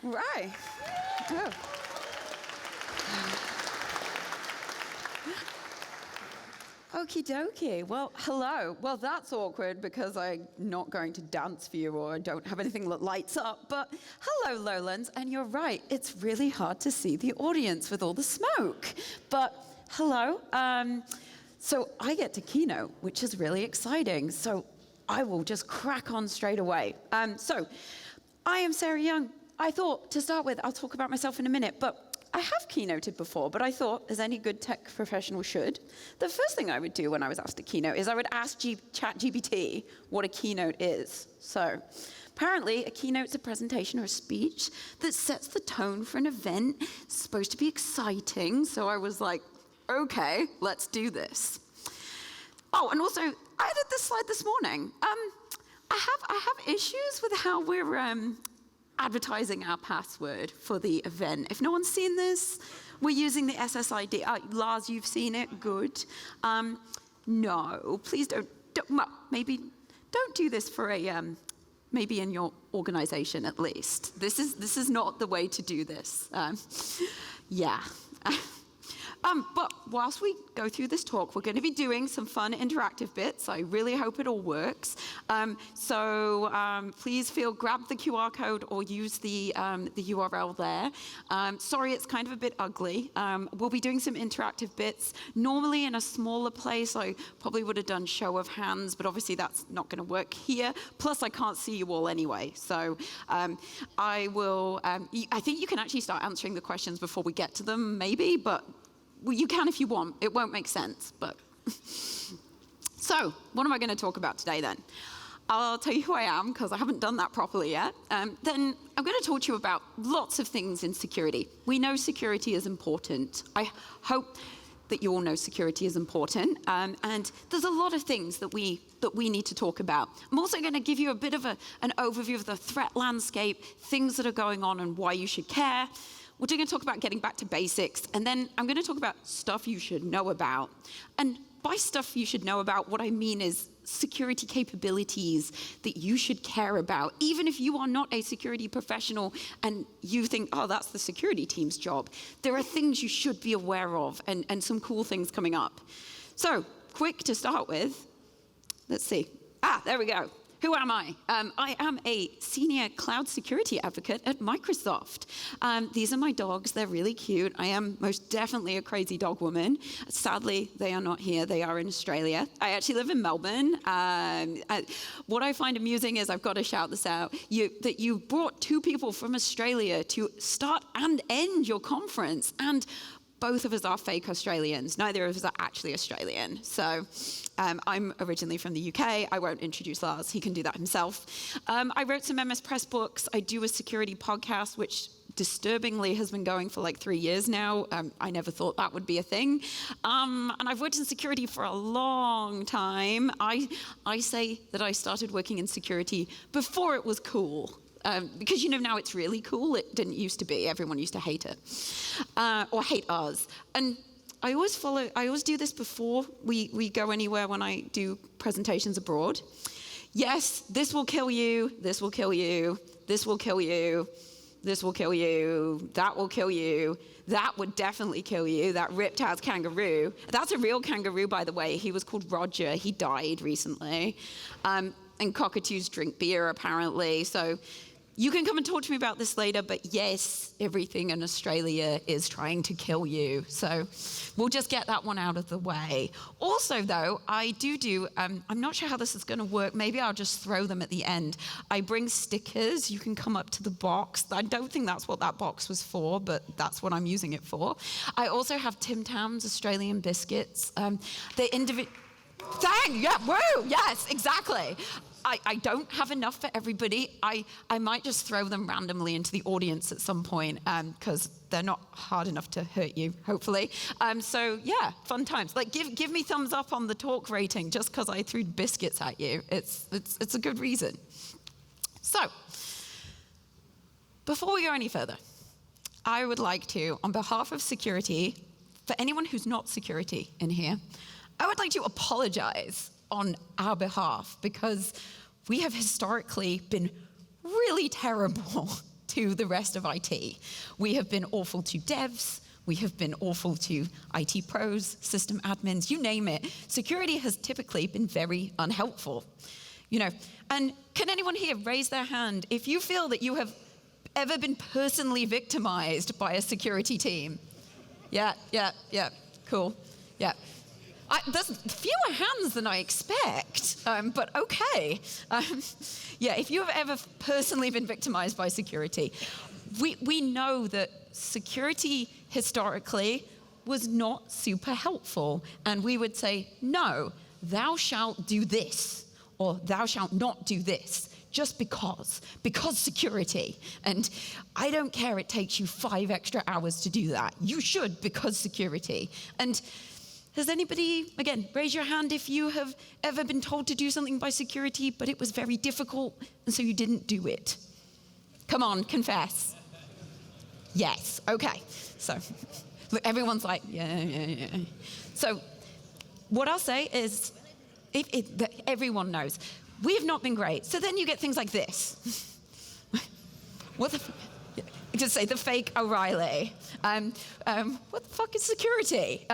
Right. Oh. Okie dokie. Well, hello. Well, that's awkward because I'm not going to dance for you or I don't have anything that lights up. But hello, Lowlands. And you're right, it's really hard to see the audience with all the smoke. But hello. So I get to keynote, which is really exciting. So I will just crack on straight away. So I am Sarah Young. I thought, to start with, I'll talk about myself in a minute, but I have keynoted before, but I thought, as any good tech professional should, the first thing I would do when I was asked to keynote is I would ask ChatGPT what a keynote is. So apparently, a keynote's a presentation or a speech that sets the tone for an event. It's supposed to be exciting, so I was like, okay, let's do this. Oh, and also, I added this slide this morning. I have issues with how we're advertising our password for the event. If no one's seen this, we're using the SSID. Lars, you've seen it, good. No, please don't, well, maybe don't do this for a, maybe in your organization at least. This is not the way to do this. Yeah. But whilst we go through this talk, we're going to be doing some fun interactive bits. I really hope it all works. Please grab the QR code or use the URL there. Sorry, it's kind of a bit ugly. We'll be doing some interactive bits. Normally in a smaller place, I probably would have done show of hands, but obviously that's not going to work here. Plus, I can't see you all anyway. So I think you can actually start answering the questions before we get to them, maybe, but well, you can if you want. It won't make sense, but. So, what am I going to talk about today then? I'll tell you who I am, because I haven't done that properly yet. Then I'm going to talk to you about lots of things in security. We know security is important. I hope that you all know security is important. And there's a lot of things that we need to talk about. I'm also going to give you a bit of an overview of the threat landscape, things that are going on and why you should care. We're going to talk about getting back to basics, and then I'm going to talk about stuff you should know about. And by stuff you should know about, what I mean is security capabilities that you should care about, even if you are not a security professional and you think, oh, that's the security team's job. There are things you should be aware of and some cool things coming up. So, quick to start with. Let's see. There we go. Who am I? I am a senior cloud security advocate at Microsoft. These are my dogs. They're really cute. I am most definitely a crazy dog woman. Sadly, they are not here. They are in Australia. I actually live in Melbourne. What I find amusing is, I've got to shout this out, that you brought two people from Australia to start and end your conference. And both of us are fake Australians. Neither of us are actually Australian. So I'm originally from the UK. I won't introduce Lars. He can do that himself. I wrote some MS Press books. I do a security podcast, which disturbingly has been going for like 3 years now. I never thought that would be a thing. And I've worked in security for a long time. I say that I started working in security before it was cool. Because now it's really cool. It didn't used to be. Everyone used to hate it, or hate us. And I always do this before we go anywhere when I do presentations abroad. Yes, this will kill you. This will kill you. This will kill you. This will kill you. That will kill you. That would definitely kill you. That ripped ass kangaroo. That's a real kangaroo, by the way. He was called Roger. He died recently. And cockatoos drink beer, apparently. So you can come and talk to me about this later, but yes, everything in Australia is trying to kill you. So we'll just get that one out of the way. Also, though, I do, I'm not sure how this is going to work. Maybe I'll just throw them at the end. I bring stickers. You can come up to the box. I don't think that's what that box was for, but that's what I'm using it for. I also have Tim Tams Australian biscuits. They're individual. Yeah, woo, yes, exactly. I don't have enough for everybody. I might just throw them randomly into the audience at some point, because they're not hard enough to hurt you, hopefully. So yeah, fun times. Like, give me thumbs up on the talk rating just because I threw biscuits at you. It's a good reason. So, before we go any further, I would like to, on behalf of security, for anyone who's not security in here, I would like to apologize on our behalf, because we have historically been really terrible to the rest of IT. We have been awful to devs. We have been awful to IT pros, system admins, you name it. Security has typically been very unhelpful. And can anyone here raise their hand if you feel that you have ever been personally victimized by a security team? Yeah, cool, yeah. There's fewer hands than I expect, but okay. Yeah, if you have ever personally been victimized by security, we know that security historically was not super helpful. And we would say, no, thou shalt do this, or thou shalt not do this, just because security. And I don't care it takes you 5 extra hours to do that. You should, because security. And has anybody, again, raise your hand if you have ever been told to do something by security, but it was very difficult, and so you didn't do it? Come on, confess. Yes, okay. So, look, everyone's like, yeah. So, what I'll say is, everyone knows, we have not been great. So then you get things like this. What the just say the fake O'Reilly. What the fuck is security?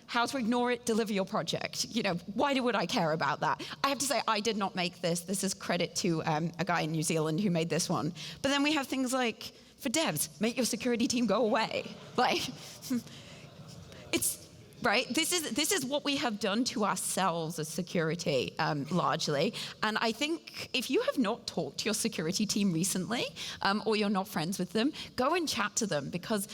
How to ignore it, deliver your project. Why would I care about that? I have to say, I did not make this. This is credit to a guy in New Zealand who made this one. But then we have things like, for devs, make your security team go away. Like, it's, right? This is what we have done to ourselves as security, largely. And I think if you have not talked to your security team recently, or you're not friends with them, go and chat to them, because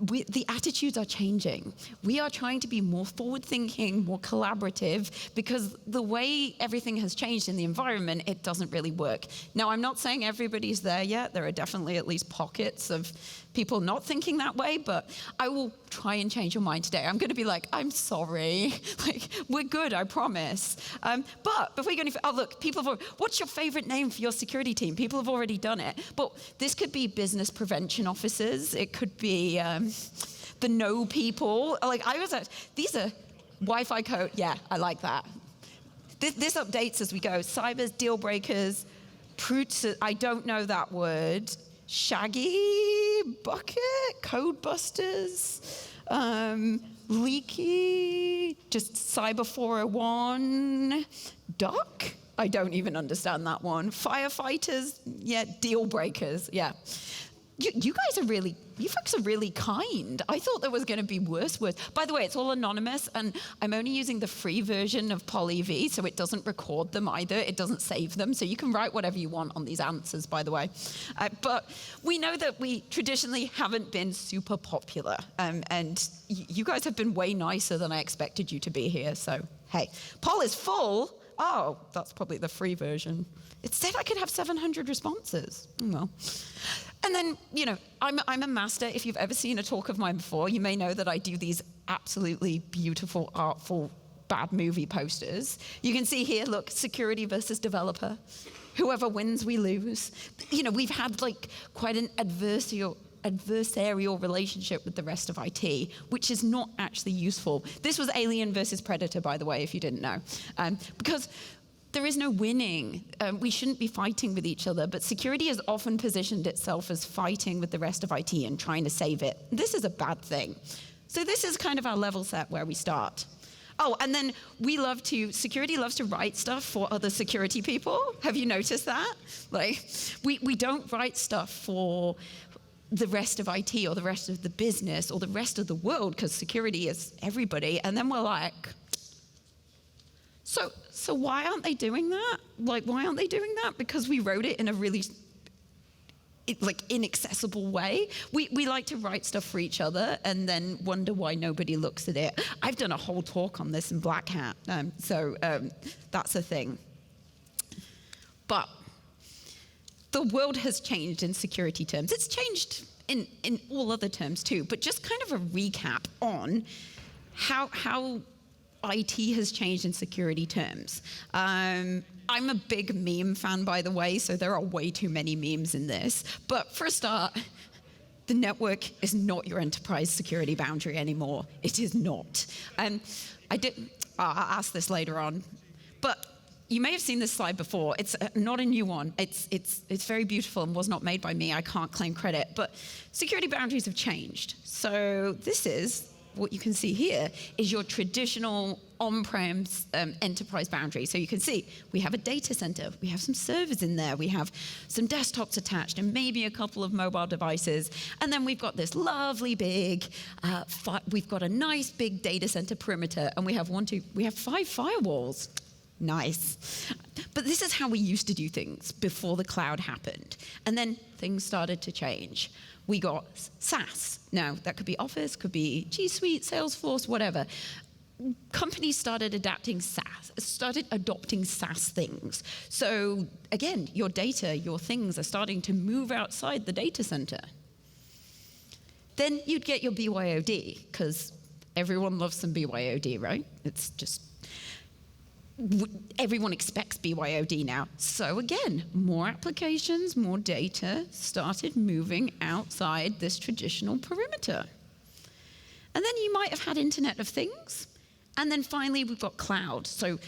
the attitudes are changing. We are trying to be more forward-thinking, more collaborative, because the way everything has changed in the environment, it doesn't really work. Now, I'm not saying everybody's there yet. There are definitely at least pockets of people not thinking that way, but I will try and change your mind today. I'm going to be like, I'm sorry. Like, we're good, I promise. But before you go any further, look, what's your favorite name for your security team? People have already done it. But this could be business prevention officers. It could be the no people. Like, these are Wi-Fi code. Yeah, I like that. This updates as we go. Cybers, deal breakers, Proots, I don't know that word. Shaggy, Bucket, Code Busters, Leaky, just Cyber 401, Duck, I don't even understand that one. Firefighters, yeah, deal breakers, yeah. You folks are really kind. I thought there was going to be worse words. By the way, it's all anonymous, and I'm only using the free version of PolyV, so it doesn't record them either. It doesn't save them, so you can write whatever you want on these answers, by the way. But we know that we traditionally haven't been super popular, and you guys have been way nicer than I expected you to be here, so hey. Poll is full. Oh, that's probably the free version. It said I could have 700 responses. Well. And then, I'm a master. If you've ever seen a talk of mine before, you may know that I do these absolutely beautiful, artful, bad movie posters. You can see here, look, security versus developer. Whoever wins, we lose. We've had quite an adversarial relationship with the rest of IT, which is not actually useful. This was Alien versus Predator, by the way, if you didn't know. Because there is no winning. We shouldn't be fighting with each other, but security has often positioned itself as fighting with the rest of IT and trying to save it. This is a bad thing. So this is kind of our level set where we start. Oh, and then security loves to write stuff for other security people. Have you noticed that? We don't write stuff for the rest of IT or the rest of the business or the rest of the world, because security is everybody. And then we're like, so why aren't they doing that? Why aren't they doing that? Because we wrote it in a really inaccessible way. We like to write stuff for each other and then wonder why nobody looks at it. I've done a whole talk on this in Black Hat, so that's a thing. But the world has changed in security terms. It's changed in all other terms too, but just kind of a recap on how IT has changed in security terms. I'm a big meme fan, by the way, so there are way too many memes in this. But for a start, the network is not your enterprise security boundary anymore. It is not. I'll ask this later on. But you may have seen this slide before. It's not a new one. It's very beautiful and was not made by me. I can't claim credit. But security boundaries have changed. So this is, what you can see here, is your traditional on-prem enterprise boundary. So you can see we have a data center. We have some servers in there. We have some desktops attached and maybe a couple of mobile devices. And then we've got this lovely big, we've got a nice big data center perimeter. And we have 5 firewalls. Nice. But this is how we used to do things before the cloud happened. And then things started to change. We got SaaS. Now, that could be Office, could be G Suite, Salesforce, whatever. Companies started adopting SaaS things. So again, your data, your things are starting to move outside the data center. Then you'd get your BYOD, because everyone loves some BYOD, right? It's just, everyone expects BYOD now. So again, more applications, more data started moving outside this traditional perimeter. And then you might have had Internet of Things. And then finally, we've got cloud. So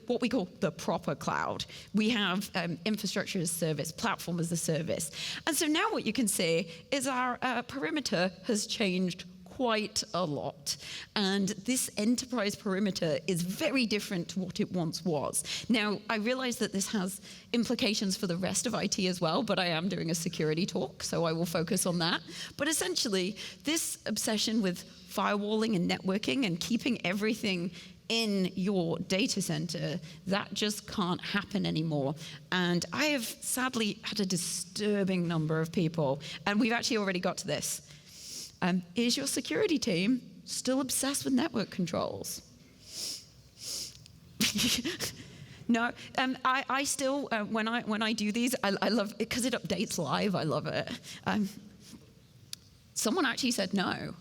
what we call the proper cloud. We have infrastructure as a service, platform as a service. And so now what you can see is our perimeter has changed quite a lot. And this enterprise perimeter is very different to what it once was. Now, I realize that this has implications for the rest of IT as well, but I am doing a security talk, so I will focus on that. But essentially, this obsession with firewalling and networking and keeping everything in your data center, that just can't happen anymore. And I have sadly had a disturbing number of people, and we've actually already got to this. Is your security team still obsessed with network controls? No, I still, when I do these, I love it because it updates live. I love it. Someone actually said no.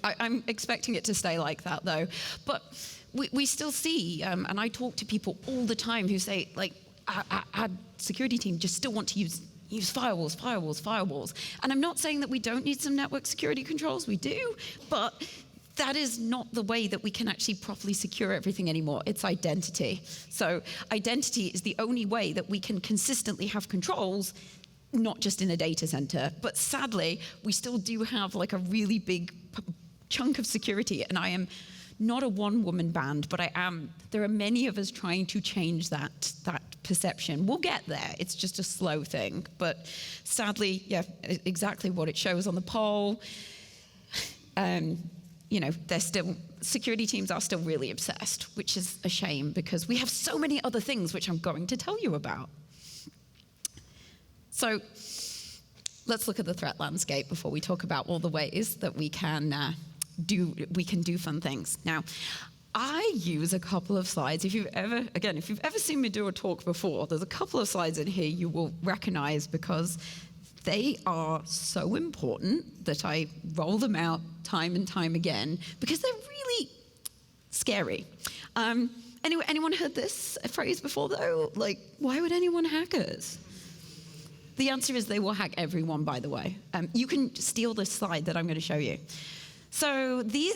I'm expecting it to stay like that though. But we still see, and I talk to people all the time who say, like, our security team just still want to use firewalls. And I'm not saying that we don't need some network security controls, we do, but that is not the way that we can actually properly secure everything anymore. It's identity. So identity is the only way that we can consistently have controls, not just in a data center. But sadly, we still do have like a really big chunk of security, and I am not a one-woman band, but there are many of us trying to change that perception. We'll get there. It's just a slow thing. But sadly, yeah, exactly what it shows on the poll. Security teams are still really obsessed, which is a shame because we have so many other things which I'm going to tell you about. So let's look at the threat landscape before we talk about all the ways that we can do fun things. Now, I use a couple of slides. If you've ever seen me do a talk before, there's a couple of slides in here you will recognize because they are so important that I roll them out time and time again because they're really scary. Anyway, anyone heard this phrase before though? Like, why would anyone hack us? The answer is they will hack everyone, by the way. You can steal this slide that I'm going to show you. So these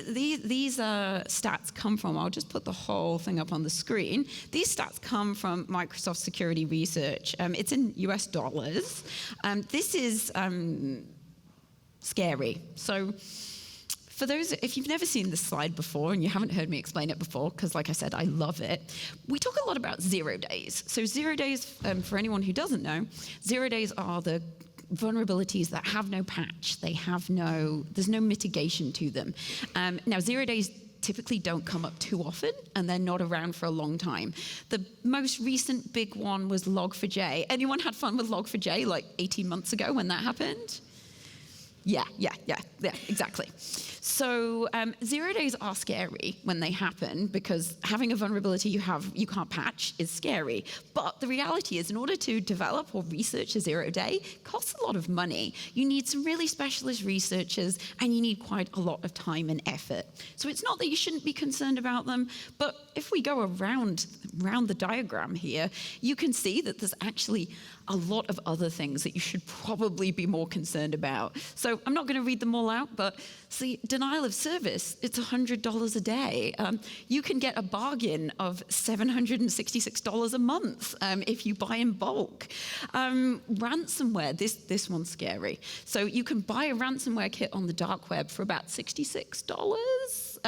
stats come from, I'll just put the whole thing up on the screen. These stats come from Microsoft Security Research. It's in US dollars. This is scary. So for those, if you've never seen this slide before and you haven't heard me explain it before, because like I said, I love it, we talk a lot about 0 days. So 0 days, for anyone who doesn't know, 0 days are the vulnerabilities that have no patch. There's no mitigation to them. Now, 0 days typically don't come up too often, and they're not around for a long time. The most recent big one was Log4j. Anyone had fun with Log4j like 18 months ago when that happened? Yeah, exactly. So 0 days are scary when they happen because having a vulnerability you can't patch is scary. But the reality is in order to develop or research a 0 day costs a lot of money. You need some really specialist researchers and you need quite a lot of time and effort. So it's not that you shouldn't be concerned about them, but if we go around the diagram here, you can see that there's actually a lot of other things that you should probably be more concerned about. So So I'm not going to read them all out, but see, denial of service, it's $100 a day. You can get a bargain of $766 a month if you buy in bulk. Ransomware, this one's scary. So you can buy a ransomware kit on the dark web for about $66,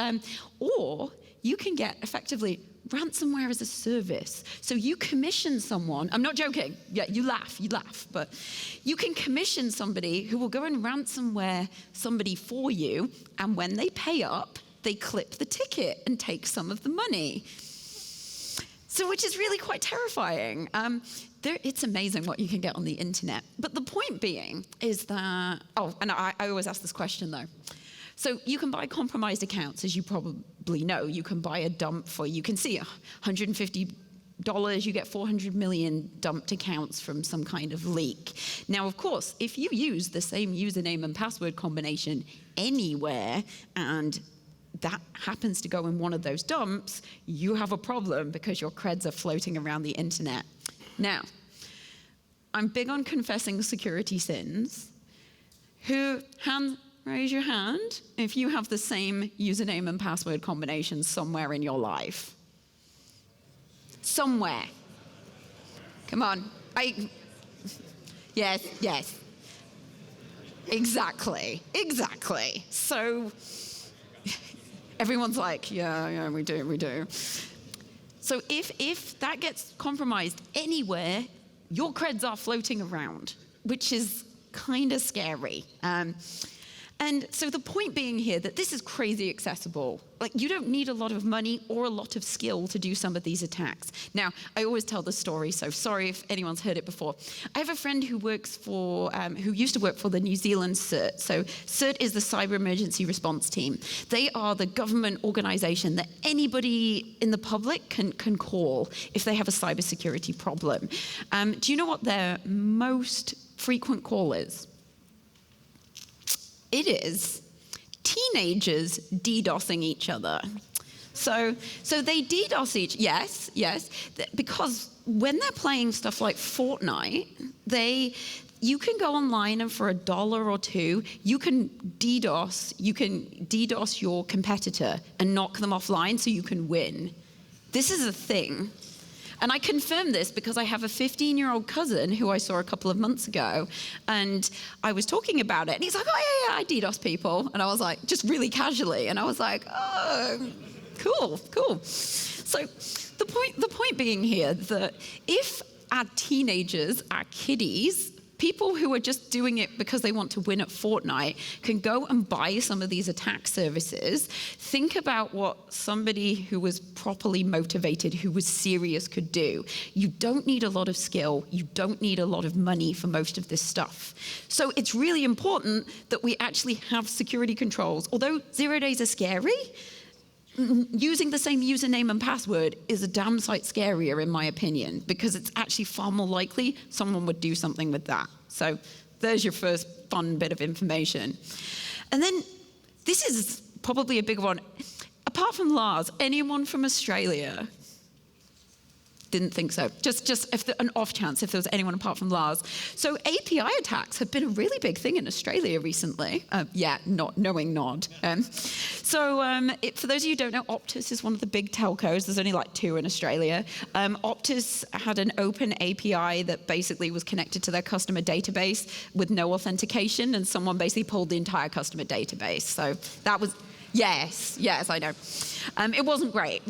or you can get effectively ransomware as a service. So you commission someone, I'm not joking, yeah, you laugh, but you can commission somebody who will go and ransomware somebody for you, and when they pay up, they clip the ticket and take some of the money. So, which is really quite terrifying. It's amazing what you can get on the internet. But the point being is that, and I always ask this question though. So you can buy compromised accounts, as you probably know. You can buy a dump for, you can see $150, you get 400 million dumped accounts from some kind of leak. Now, of course, if you use the same username and password combination anywhere, and that happens to go in one of those dumps, you have a problem because your creds are floating around the internet. Now, I'm big on confessing security sins. Raise your hand if you have the same username and password combination somewhere in your life. Somewhere. Come on. Yes. Exactly. So everyone's like, yeah, we do. So if that gets compromised anywhere, your creds are floating around, which is kind of scary. And so the point being here that this is crazy accessible. Like, you don't need a lot of money or a lot of skill to do some of these attacks. Now, I always tell the story, so sorry if anyone's heard it before. I have a friend who works for, who used to work for the New Zealand CERT. So CERT is the Cyber Emergency Response Team. They are the government organization that anybody in the public can call if they have a cybersecurity problem. Do you know what their most frequent call is? It is teenagers DDoSing each other. So they DDoS yes, because when they're playing stuff like Fortnite, you can go online and for $1 or $2, you can DDoS your competitor and knock them offline so you can win. This is a thing. And I confirm this because I have a 15-year-old cousin who I saw a couple of months ago, and I was talking about it, and he's like, oh, yeah, I DDoS people. And I was like, just really casually, and I was like, oh, cool. So the point being here that if our teenagers, our kiddies, people who are just doing it because they want to win at Fortnite can go and buy some of these attack services. Think about what somebody who was properly motivated, who was serious, could do. You don't need a lot of skill. You don't need a lot of money for most of this stuff. So it's really important that we actually have security controls. Although 0 days are scary, using the same username and password is a damn sight scarier, in my opinion, because it's actually far more likely someone would do something with that. So there's your first fun bit of information. And then this is probably a big one. Apart from Lars, anyone from Australia? Didn't think so. Just if an off chance, if there was anyone apart from Lars. So API attacks have been a really big thing in Australia recently. Knowing nod. For those of you who don't know, Optus is one of the big telcos. There's only like 2 in Australia. Optus had an open API that basically was connected to their customer database with no authentication, and someone basically pulled the entire customer database. So that was... Yes, I know. It wasn't great.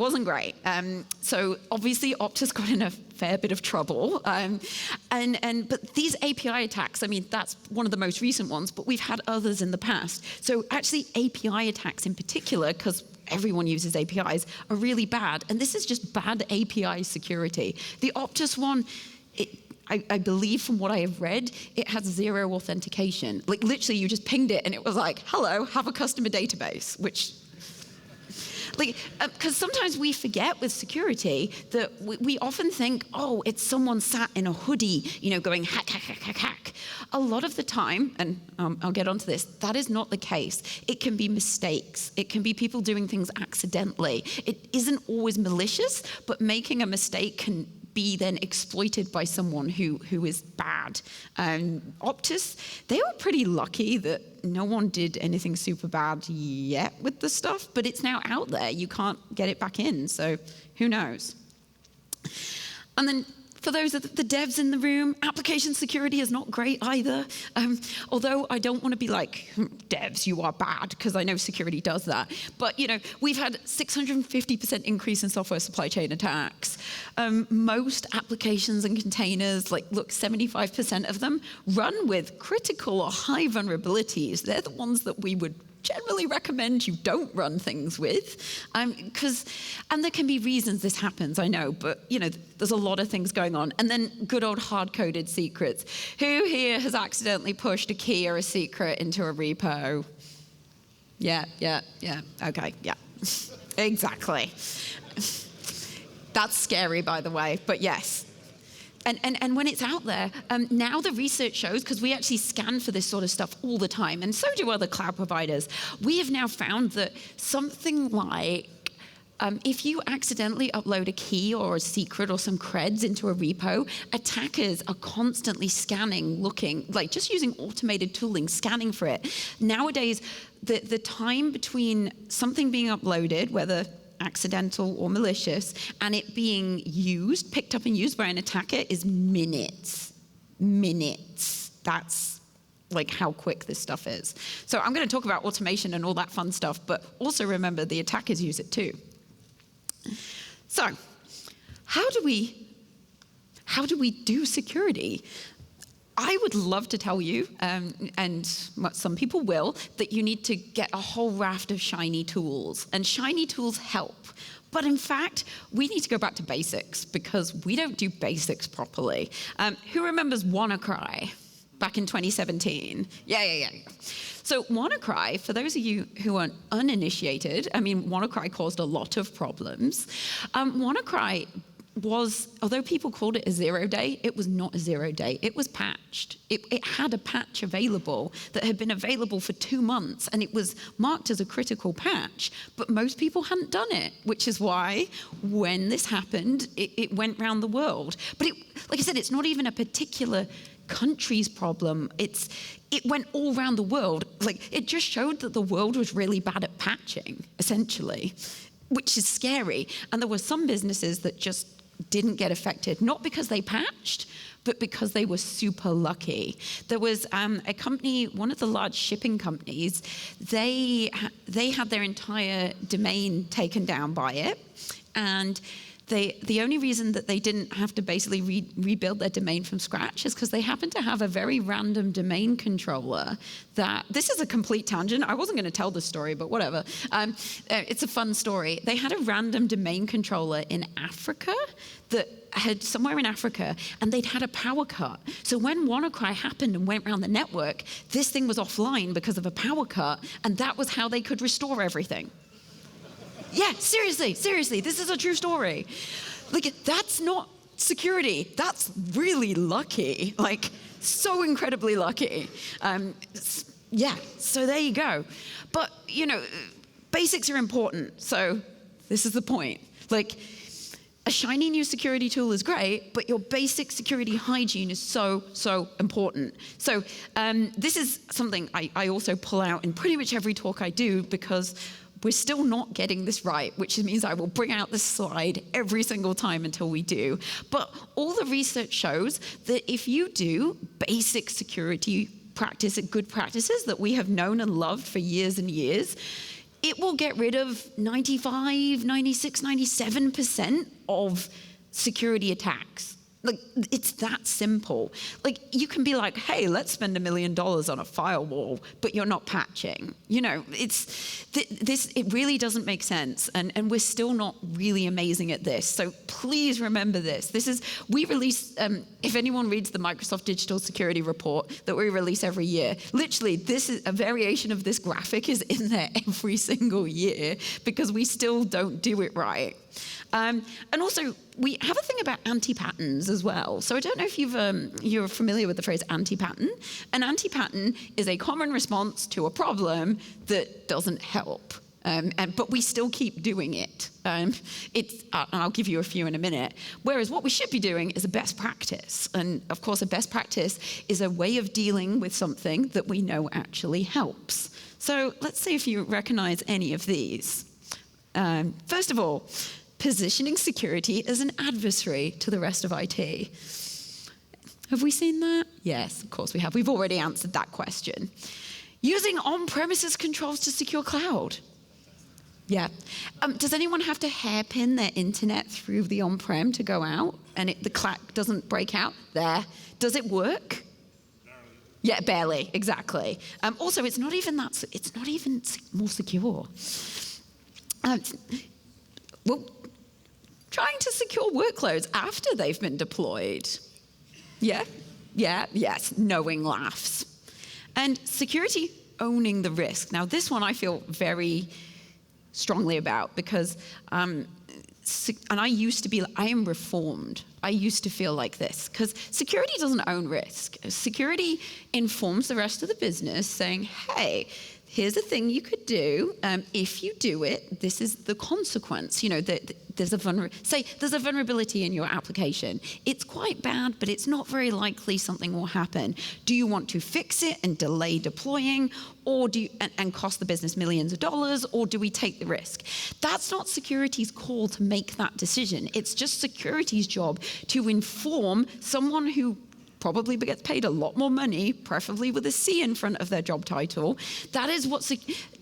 So obviously Optus got in a fair bit of trouble. But these API attacks, I mean, that's one of the most recent ones, but we've had others in the past. So actually API attacks in particular, because everyone uses APIs, are really bad. And this is just bad API security. The Optus one, I believe from what I have read, it has 0 authentication. Like literally you just pinged it and it was like, hello, have a customer database, which, because sometimes we forget with security that we often think, oh, it's someone sat in a hoodie, going hack. A lot of the time, and I'll get onto this, that is not the case. It can be mistakes. It can be people doing things accidentally. It isn't always malicious, but making a mistake can be then exploited by someone who is bad. Optus, they were pretty lucky that no one did anything super bad yet with the stuff, but it's now out there. You can't get it back in, so who knows? And then for those of the devs in the room, application security is not great either. Although I don't want to be like, devs, you are bad, because I know security does that. But we've had 650% increase in software supply chain attacks. Most applications and containers, 75% of them run with critical or high vulnerabilities. They're the ones that we would generally recommend you don't run things with, and there can be reasons this happens, I know, but there's a lot of things going on. And then good old hard-coded secrets. Who here has accidentally pushed a key or a secret into a repo? Yeah, okay, yeah, exactly. That's scary, by the way, but yes. And when it's out there, now the research shows, because we actually scan for this sort of stuff all the time, and so do other cloud providers, we have now found that something like, if you accidentally upload a key or a secret or some creds into a repo, attackers are constantly scanning, looking, just using automated tooling, scanning for it. Nowadays, the time between something being uploaded, whether accidental or malicious, and it being picked up and used by an attacker is minutes. Minutes. That's how quick this stuff is. So I'm going to talk about automation and all that fun stuff, but also remember the attackers use it too. So how do we do security? I would love to tell you, and some people will, that you need to get a whole raft of shiny tools, and shiny tools help. But in fact, we need to go back to basics, because we don't do basics properly. Who remembers WannaCry back in 2017? Yeah. So WannaCry, for those of you who are uninitiated, WannaCry caused a lot of problems. WannaCry was, although people called it a 0-day, it was not a 0-day. It was patched. It had a patch available that had been available for 2 months, and it was marked as a critical patch, but most people hadn't done it, which is why when this happened, it went around the world. But like I said, it's not even a particular country's problem. It went all around the world. It just showed that the world was really bad at patching, essentially, which is scary. And there were some businesses that just didn't get affected, not because they patched, but because they were super lucky. There was a company, one of the large shipping companies, they had their entire domain taken down by it, and the only reason that they didn't have to basically rebuild their domain from scratch is because they happened to have a very random domain controller that, this is a complete tangent, I wasn't going to tell this story, but whatever. It's a fun story. They had a random domain controller in Africa that had somewhere in Africa, and they'd had a power cut. So when WannaCry happened and went around the network, this thing was offline because of a power cut, and that was how they could restore everything. Yeah, seriously, this is a true story. That's not security. That's really lucky. So incredibly lucky. Yeah, so there you go. But, basics are important. So this is the point. A shiny new security tool is great, but your basic security hygiene is so important. So this is something I also pull out in pretty much every talk I do, because we're still not getting this right, which means I will bring out this slide every single time until we do. But all the research shows that if you do basic security good practices that we have known and loved for years and years, it will get rid of 95, 96, 97% of security attacks. It's that simple. You can be like, hey, let's spend $1 million on a firewall, but you're not patching. It really doesn't make sense, and we're still not really amazing at this. So please remember this. We release, if anyone reads the Microsoft Digital Security Report that we release every year, literally, this is a variation of this graphic is in there every single year, because we still don't do it right. And also, we have a thing about anti-patterns as well. So I don't know if you're familiar with the phrase anti-pattern. An anti-pattern is a common response to a problem that doesn't help. But we still keep doing it. And I'll give you a few in a minute. Whereas what we should be doing is a best practice. And of course, a best practice is a way of dealing with something that we know actually helps. So let's see if you recognize any of these. First of all, positioning security as an adversary to the rest of IT. Have we seen that? Yes, of course we have. We've already answered that question. Using on-premises controls to secure cloud. Yeah. Does anyone have to hairpin their internet through the on-prem to go out and the clack doesn't break out? There. Does it work? Yeah, barely, exactly. Also, it's not even more secure. Well, trying to secure workloads after they've been deployed. Yes, knowing laughs. And security owning the risk. Now, this one I feel very strongly about because, and I am reformed. I used to feel like this because security doesn't own risk. Security informs the rest of the business saying, hey, here's a thing you could do. If you do it, this is the consequence. You know, there's a vulnerability in your application. It's quite bad, but it's not very likely something will happen. Do you want to fix it and delay deploying, or and cost the business millions of dollars, or do we take the risk? That's not security's call to make that decision. It's just security's job to inform someone who probably gets paid a lot more money, preferably with a C in front of their job title. That is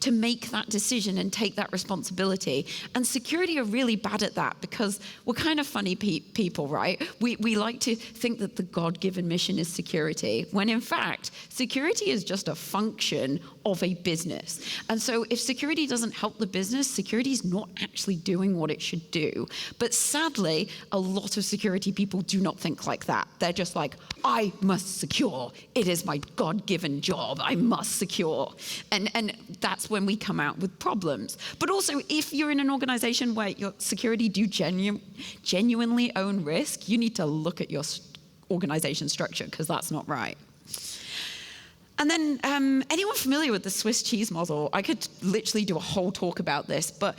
to make that decision and take that responsibility. And security are really bad at that because we're kind of funny people, right? We like to think that the God-given mission is security, when in fact, security is just a function of a business. And so if security doesn't help the business, security is not actually doing what it should do. But sadly, a lot of security people do not think like that. They're just like, I must secure. It is my God-given job. I must secure. And that's when we come out with problems. But also, if you're in an organization where your security do genuinely own risk, you need to look at your organization structure because that's not right. And then, anyone familiar with the Swiss cheese model? I could literally do a whole talk about this, but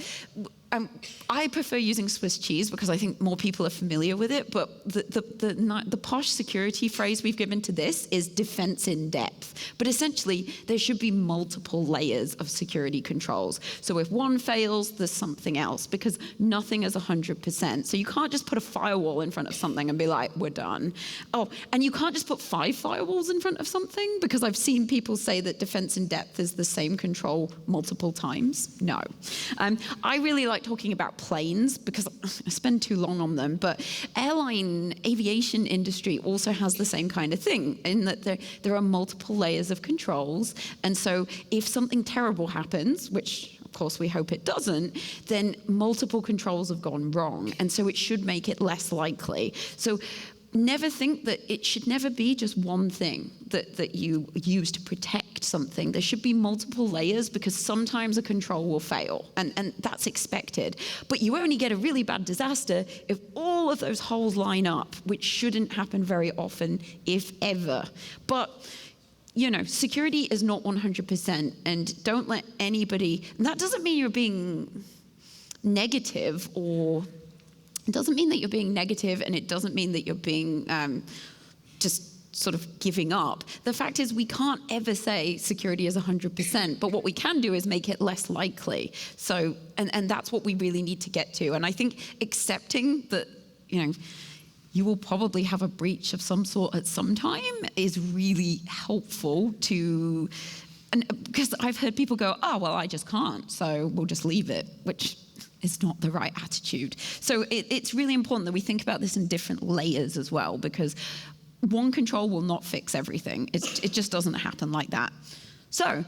I prefer using Swiss cheese because I think more people are familiar with it, but the posh security phrase we've given to this is defense in depth. But essentially, there should be multiple layers of security controls. So if one fails, there's something else, because nothing is 100%. So you can't just put a firewall in front of something and be like, we're done. Oh, and you can't just put 5 firewalls in front of something, because I've seen people say that defense in depth is the same control multiple times. No. I really like talking about planes because I spend too long on them, but aviation industry also has the same kind of thing in that there are multiple layers of controls. And so if something terrible happens, which of course we hope it doesn't, then multiple controls have gone wrong. And so it should make it less likely. So never think that it should never be just one thing that you use to protect something. There should be multiple layers because sometimes a control will fail, and that's expected. But you only get a really bad disaster if all of those holes line up, which shouldn't happen very often, if ever. But you know, security is not 100%, and don't let anybody, and that doesn't mean you're being negative, or it doesn't mean that you're being negative, and it doesn't mean that you're being just sort of giving up. The fact is, we can't ever say security is 100%, but what we can do is make it less likely. So, and that's what we really need to get to. And I think accepting that, you know, you will probably have a breach of some sort at some time is really helpful to, and because I've heard people go, oh, well, I just can't, so we'll just leave it, which is not the right attitude. So it's really important that we think about this in different layers as well, because one control will not fix everything. It just doesn't happen like that. So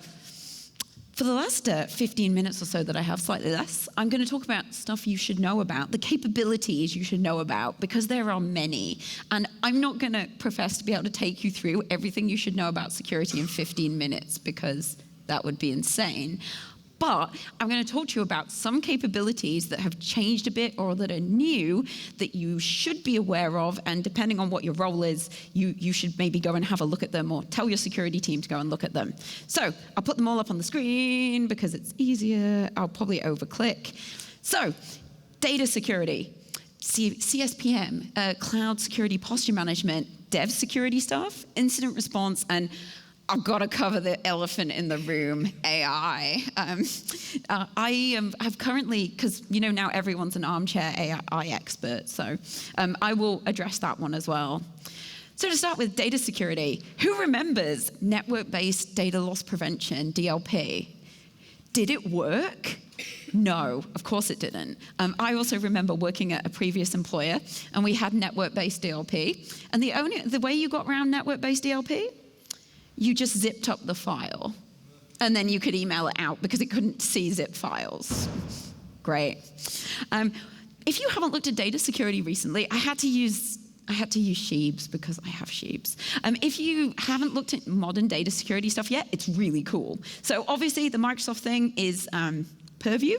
for the last 15 minutes or so that I have, slightly less, I'm going to talk about stuff you should know about, the capabilities you should know about, because there are many. And I'm not going to profess to be able to take you through everything you should know about security in 15 minutes, because that would be insane. But I'm going to talk to you about some capabilities that have changed a bit or that are new that you should be aware of, and depending on what your role is, you should maybe go and have a look at them or tell your security team to go and look at them. So I'll put them all up on the screen because it's easier. I'll probably overclick. So, data security, CSPM, cloud security posture management, dev security stuff, incident response, and I've got to cover the elephant in the room, AI. Have currently, because now everyone's an armchair AI expert, so I will address that one as well. So to start with data security, who remembers network-based data loss prevention, DLP? Did it work? No, of course it didn't. I also remember working at a previous employer, and we had network-based DLP. And the way you got around network-based DLP, you just zipped up the file, and then you could email it out because it couldn't see zip files. Great. If you haven't looked at data security recently, I had to use Sheebs because I have Sheebs. If you haven't looked at modern data security stuff yet, it's really cool. So obviously the Microsoft thing is Purview,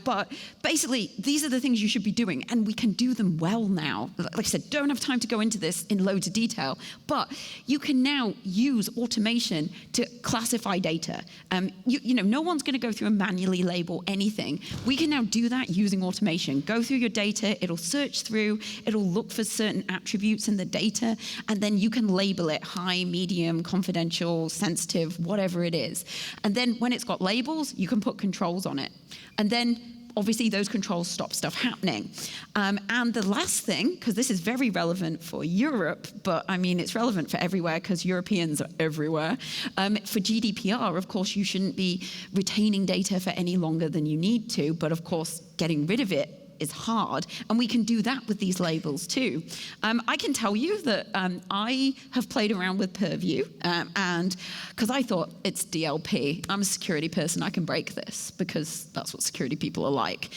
but basically these are the things you should be doing, and we can do them well now. Like I said, don't have time to go into this in loads of detail, but you can now use automation to classify data. No one's going to go through and manually label anything. We can now do that using automation. Go through your data, it'll search through, it'll look for certain attributes in the data, and then you can label it high, medium, confidential, sensitive, whatever it is. And then when it's got labels, you can put controls on it. And then obviously those controls stop stuff happening. And the last thing, because this is very relevant for Europe, but I mean it's relevant for everywhere because Europeans are everywhere. For GDPR, of course, you shouldn't be retaining data for any longer than you need to, but of course getting rid of it is hard, and we can do that with these labels too. I can tell you that I have played around with Purview, and because I thought it's DLP, I'm a security person, I can break this because that's what security people are like.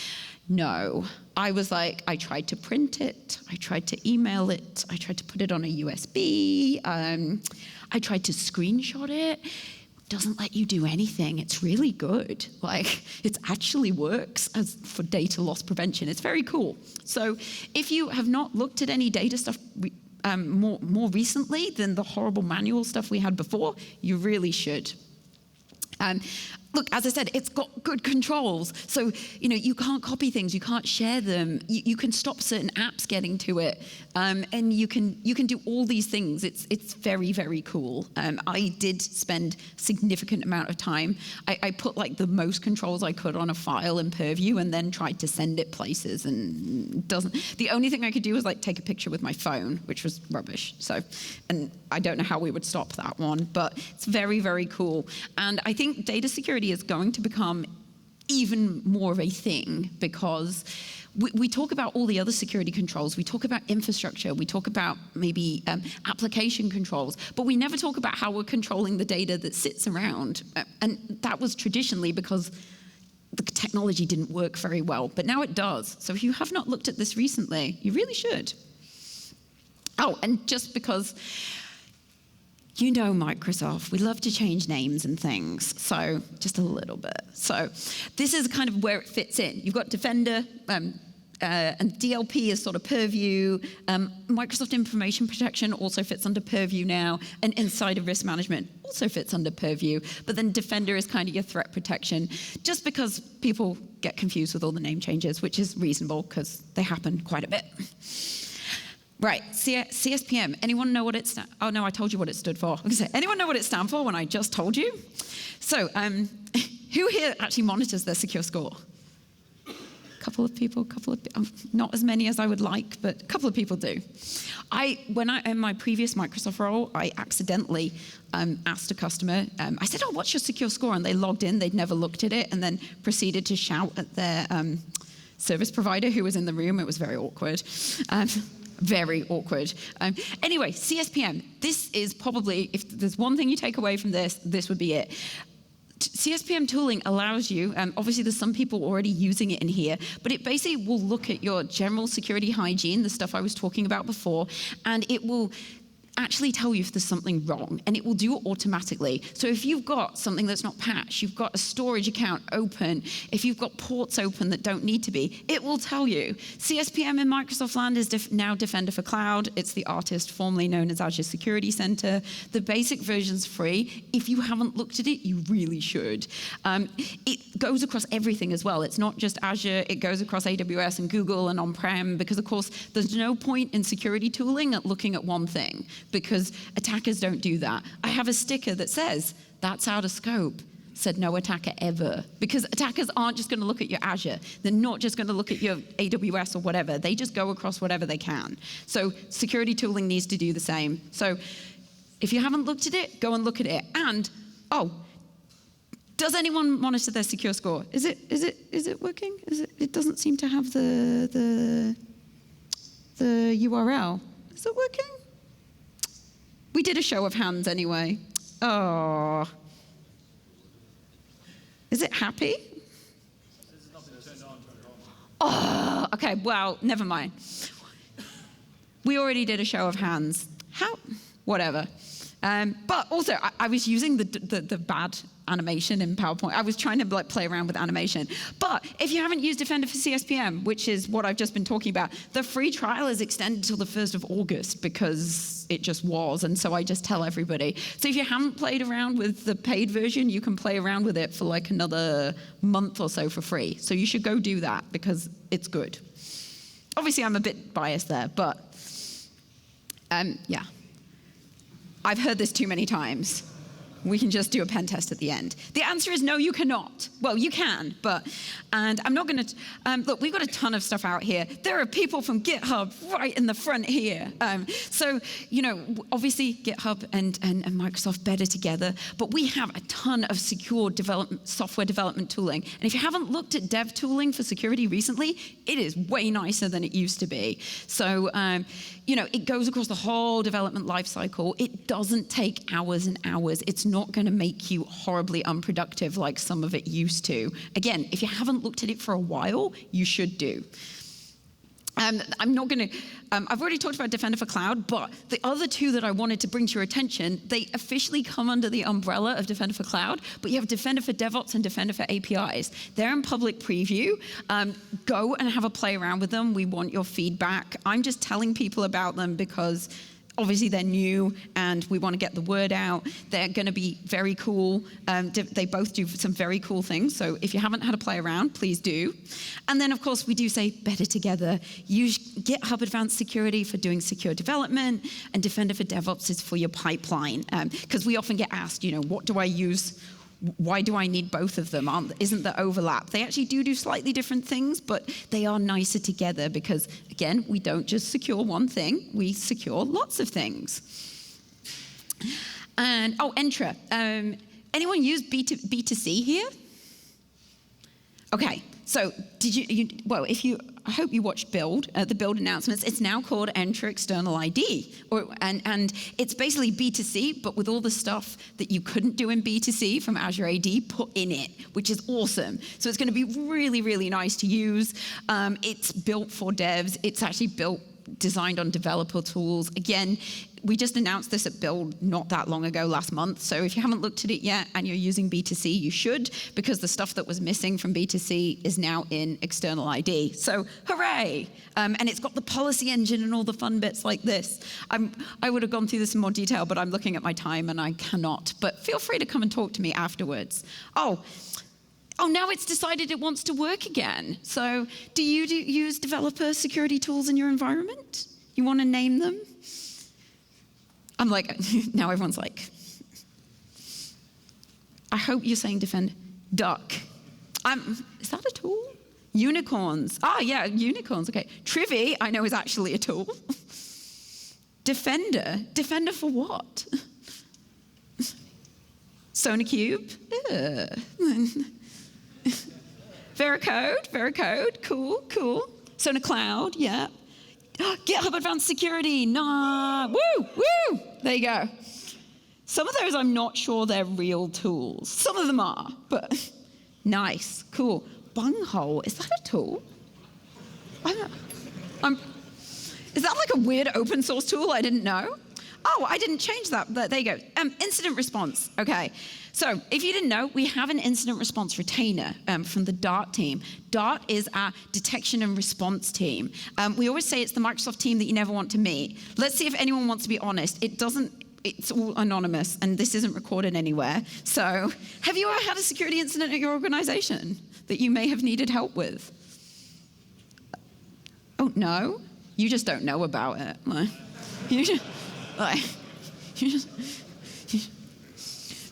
No, I was like, I tried to print it, I tried to email it, I tried to put it on a USB, I tried to screenshot it. Doesn't let you do anything. It's really good. Like, it actually works as for data loss prevention. It's very cool. So if you have not looked at any data stuff more recently than the horrible manual stuff we had before, you really should. Look, as I said, it's got good controls. So, you can't copy things, you can't share them, you can stop certain apps getting to it, and you can do all these things. It's very, very cool. I did spend significant amount of time. I put like the most controls I could on a file in Purview and then tried to send it places, and the only thing I could do was like take a picture with my phone, which was rubbish. So, and I don't know how we would stop that one, but it's very, very cool. And I think data security is going to become even more of a thing because we talk about all the other security controls, we talk about infrastructure, we talk about maybe application controls, but we never talk about how we're controlling the data that sits around. And that was traditionally because the technology didn't work very well, but now it does. So if you have not looked at this recently, you really should. Oh, and just because Microsoft, we love to change names and things, so just a little bit. So this is kind of where it fits in. You've got Defender, and DLP is sort of Purview. Microsoft Information Protection also fits under Purview now, and Insider Risk Management also fits under Purview. But then Defender is kind of your threat protection, just because people get confused with all the name changes, which is reasonable because they happen quite a bit. Right, CSPM, anyone know what it stands for? Oh no, I told you what it stood for. Anyone know what it stands for when I just told you? So, who here actually monitors their secure score? Couple of people, not as many as I would like, but a couple of people do. In my previous Microsoft role, I accidentally asked a customer, I said, oh, what's your secure score? And they logged in, they'd never looked at it, and then proceeded to shout at their service provider who was in the room. It was very awkward. Very awkward. Anyway, CSPM, this is probably, if there's one thing you take away from this, this would be it. CSPM tooling allows you, obviously there's some people already using it in here, but it basically will look at your general security hygiene, the stuff I was talking about before, and it will actually tell you if there's something wrong, and it will do it automatically. So if you've got something that's not patched, you've got a storage account open, if you've got ports open that don't need to be, it will tell you. CSPM in Microsoft Land is now Defender for Cloud. It's the artist formerly known as Azure Security Center. The basic version's free. If you haven't looked at it, you really should. It goes across everything as well. It's not just Azure, it goes across AWS and Google and on-prem, because of course, there's no point in security tooling at looking at one thing, because attackers don't do that. I have a sticker that says, that's out of scope, said no attacker ever. Because attackers aren't just gonna look at your Azure. They're not just gonna look at your AWS or whatever. They just go across whatever they can. So security tooling needs to do the same. So if you haven't looked at it, go and look at it. And, does anyone monitor their secure score? Is it working? It doesn't seem to have the URL. Is it working? We did a show of hands anyway. Oh. Is it happy? Oh, okay, well, never mind. We already did a show of hands. How? Whatever. But also, I was using the bad animation in PowerPoint. I was trying to play around with animation. But if you haven't used Defender for CSPM, which is what I've just been talking about, the free trial is extended till the 1st of August because it just was, and so I just tell everybody. So if you haven't played around with the paid version, you can play around with it for like another month or so for free. So you should go do that because it's good. Obviously, I'm a bit biased there, but yeah. I've heard this too many times. We can just do a pen test at the end. The answer is no, you cannot. Well, you can, and I'm not gonna, look, we've got a ton of stuff out here. There are people from GitHub right in the front here. So, obviously GitHub and Microsoft better together, but we have a ton of secure software development tooling. And if you haven't looked at dev tooling for security recently, it is way nicer than it used to be. So, it goes across the whole development lifecycle. It doesn't take hours and hours. It's not going to make you horribly unproductive like some of it used to. Again, if you haven't looked at it for a while, you should do. I'm not going to, I've already talked about Defender for Cloud, but the other two that I wanted to bring to your attention, they officially come under the umbrella of Defender for Cloud, but you have Defender for DevOps and Defender for APIs. They're in public preview. Go and have a play around with them. We want your feedback. I'm just telling people about them because obviously they're new and we want to get the word out. They're going to be very cool. They both do some very cool things. So if you haven't had a play around, please do. And then of course we do say better together. Use GitHub Advanced Security for doing secure development, and Defender for DevOps is for your pipeline. Because we often get asked, what do I use? Why do I need both of them? Isn't there overlap? They actually do slightly different things, but they are nicer together because, again, we don't just secure one thing, we secure lots of things. And, Entra. Anyone use B2C here? Okay, so I hope you watched the Build announcements. It's now called Entra External ID. And it's basically B2C, but with all the stuff that you couldn't do in B2C from Azure AD put in it, which is awesome. So it's going to be really, really nice to use. It's built for devs. It's actually designed on developer tools. Again, we just announced this at Build not that long ago, last month. So if you haven't looked at it yet and you're using B2C, you should, because the stuff that was missing from B2C is now in external ID. So hooray! And it's got the policy engine and all the fun bits like this. I would have gone through this in more detail, but I'm looking at my time and I cannot. But feel free to come and talk to me afterwards. Oh, now it's decided it wants to work again. So do you use developer security tools in your environment? You want to name them? I'm like, now everyone's like, I hope you're saying defend. Duck. Is that a tool? Unicorns. Yeah, unicorns, okay. Trivy, I know, is actually a tool. Defender. Defender for what? SonarQube. Veracode, cool. Sonar Cloud, yeah. GitHub Advanced Security, nah, woo, there you go. Some of those I'm not sure they're real tools. Some of them are, but nice, cool. Bunghole, is that a tool? Is that like a weird open source tool I didn't know? Oh, I didn't change that. There you go. Incident response. Okay. So if you didn't know, we have an incident response retainer from the DART team. DART is our detection and response team. We always say it's the Microsoft team that you never want to meet. Let's see if anyone wants to be honest. It's all anonymous, and this isn't recorded anywhere. So have you ever had a security incident at your organization that you may have needed help with? Oh, no? You just don't know about it.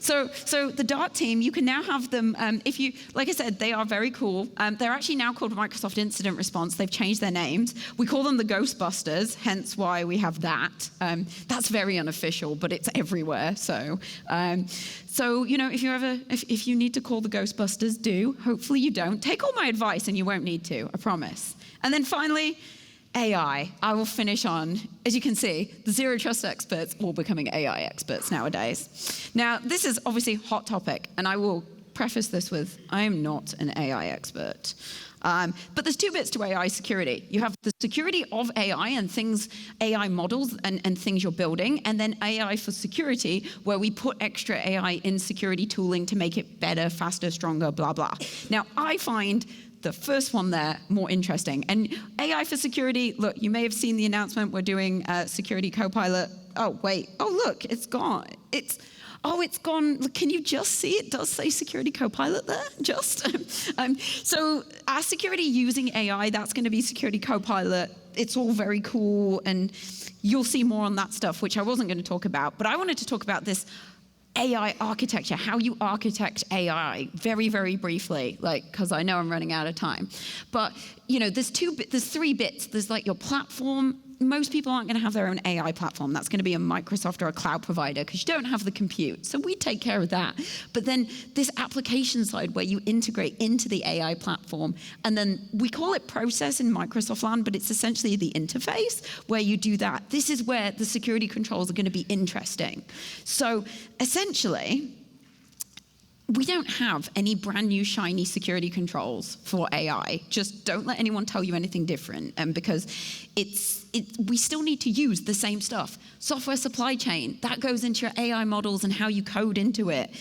So the DART team, you can now have them, like I said, they are very cool. They're actually now called Microsoft Incident Response. They've changed their names. We call them the Ghostbusters, hence why we have that. That's very unofficial, but it's everywhere. So if you need to call the Ghostbusters, do. Hopefully you don't. Take all my advice and you won't need to, I promise. And then finally, AI. I will finish on, as you can see, the zero trust experts all becoming AI experts nowadays. Now, this is obviously a hot topic, and I will preface this with, I am not an AI expert. But there's two bits to AI security. You have the security of AI and things, AI models and things you're building, and then AI for security, where we put extra AI in security tooling to make it better, faster, stronger, blah, blah. Now, I find the first one there more interesting. And AI for security, look, you may have seen the announcement, we're doing Security Copilot. Oh, wait, oh, look, it's gone. It's gone. Look, can you just see? It does say Security Copilot there, just. So our security using AI, that's going to be Security Copilot. It's all very cool, and you'll see more on that stuff, which I wasn't going to talk about. But I wanted to talk about this AI architecture, how you architect AI, very, very briefly, because I know I'm running out of time. But there's three bits. There's like your platform. Most people aren't going to have their own AI platform. That's going to be a Microsoft or a cloud provider because you don't have the compute. So we take care of that. But then this application side where you integrate into the AI platform, and then we call it process in Microsoft land, but it's essentially the interface where you do that. This is where the security controls are going to be interesting. So essentially, we don't have any brand new shiny security controls for AI. Just don't let anyone tell you anything different, because we still need to use the same stuff. Software supply chain, that goes into your AI models and how you code into it.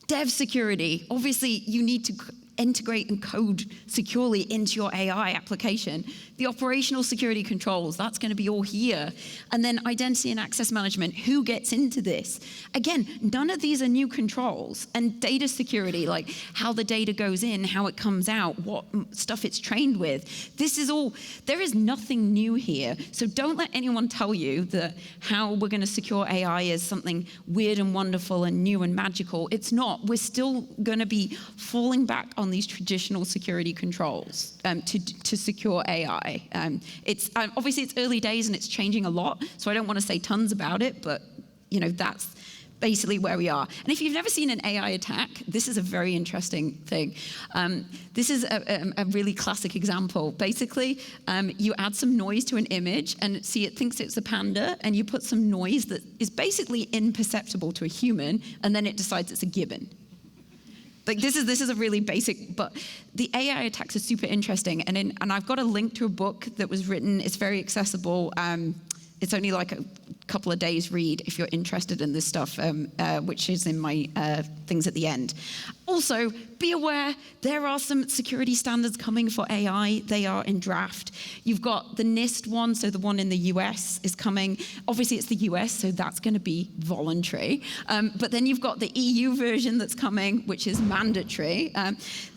Dev security, obviously you need to integrate and code securely into your AI application. The operational security controls, that's going to be all here. And then identity and access management, who gets into this? Again, none of these are new controls. And data security, like how the data goes in, how it comes out, what stuff it's trained with. This is all, there is nothing new here. So don't let anyone tell you that how we're going to secure AI is something weird and wonderful and new and magical. It's not. We're still going to be falling back on these traditional security controls to secure AI. It's obviously it's early days and it's changing a lot, so I don't want to say tons about it, but that's basically where we are. And if you've never seen an AI attack, this is a very interesting thing. This is a really classic example. Basically, you add some noise to an image, and see, it thinks it's a panda, and you put some noise that is basically imperceptible to a human, and then it decides it's a gibbon. Like this is a really basic, but the AI attacks are super interesting, and I've got a link to a book that was written. It's very accessible. It's only like a couple of days read if you're interested in this stuff, which is in my things at the end. Also, be aware, there are some security standards coming for AI. They are in draft. You've got the NIST one, so the one in the US is coming. Obviously, it's the US, so that's going to be voluntary. But then you've got the EU version that's coming, which is mandatory.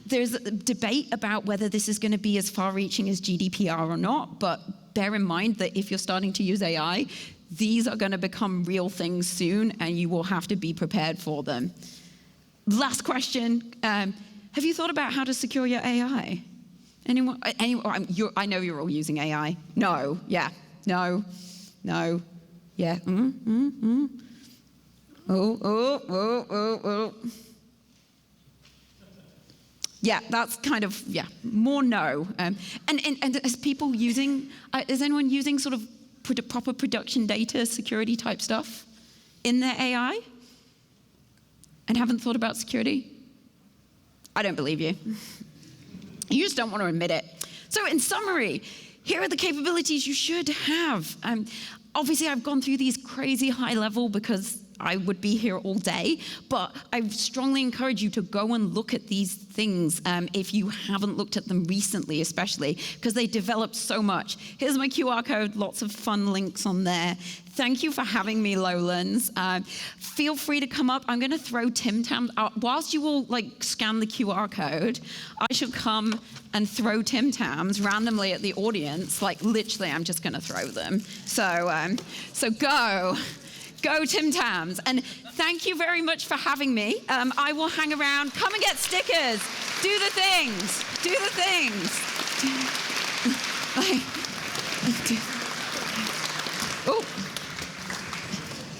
There's a debate about whether this is going to be as far-reaching as GDPR or not, but bear in mind that if you're starting to use AI, these are going to become real things soon, and you will have to be prepared for them. Last question. Have you thought about how to secure your AI? Anyone? I know you're all using AI. No. Yeah. No. No. Yeah. Oh. Yeah, that's kind of, more no. And is anyone using sort of proper production data security type stuff in their AI and haven't thought about security? I don't believe you. You just don't want to admit it. So in summary, here are the capabilities you should have. Obviously, I've gone through these crazy high level because I would be here all day, but I strongly encourage you to go and look at these things if you haven't looked at them recently, especially, because they developed so much. Here's my QR code, lots of fun links on there. Thank you for having me, Lowlands. Feel free to come up. I'm going to throw Tim Tams. Whilst you all scan the QR code, I should come and throw Tim Tams randomly at the audience. Literally, I'm just going to throw them. So go. Go Tim Tams. And thank you very much for having me. I will hang around. Come and get stickers. Do the things. Do the things.